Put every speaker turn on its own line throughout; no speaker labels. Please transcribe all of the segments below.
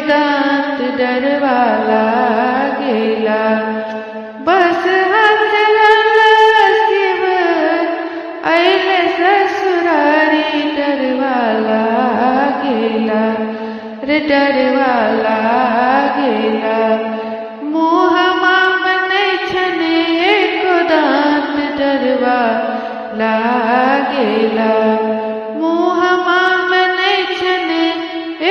दांत डरवा लागेला। बस हसरला शिव ऐले ससुरारी डरवा लागेला रे डरवा लागेला। मोहमा बनै छने एको दांत डरवा लागेला। मोहमा बनै छने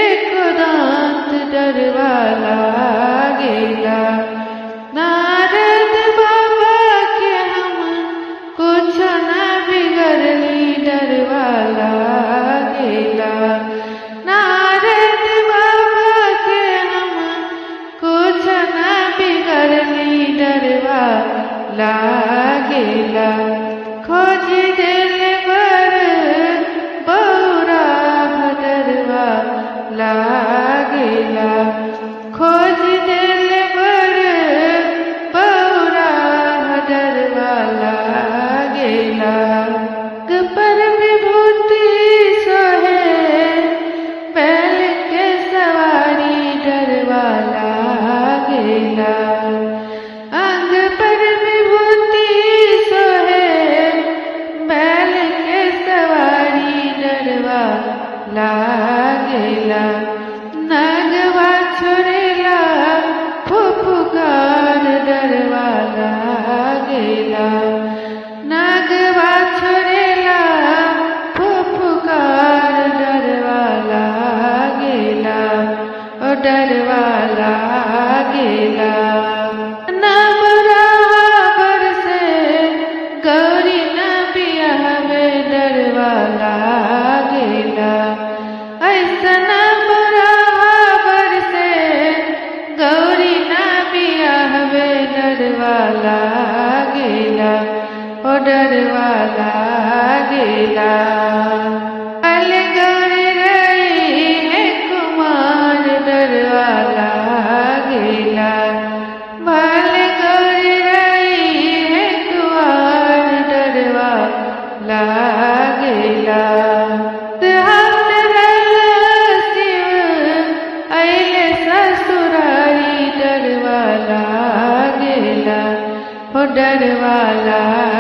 एको दांत डरवा लागेला। नारद बाबा के हम कुछ न बिगड़ली डरवा लागेला। नारद बाबा के हम कुछ न बिगड़ली डरवा लागेला। खोज दिल बर बौरा डरवा लागेला। खोज दिल बर बौरा डरवा लागेला। पर विभूति सोहे बैल के सवारी डरवा लागेला। अंग पर विभूति सोहे बैल के सवारी डरवा लागेला। नगवा छोड़ेला फुफुकार डरवा लागेला। नगवा छोड़ेला फुफुकार डरवा लागेला ओ डरवा लागेला। गौरी न बियाहवे डरवा लागेला। ऐसन बराबर से गौरी न बियाहवे डरवा लागेला ओ डरवा लागेला। अल गौरी रही है कुमार डरवा लागेला। भल गौरी रही है कुआर डरवा लागेला। शिव ऐले ससुरारी डरवा लागेला ओ डरवा लागेला।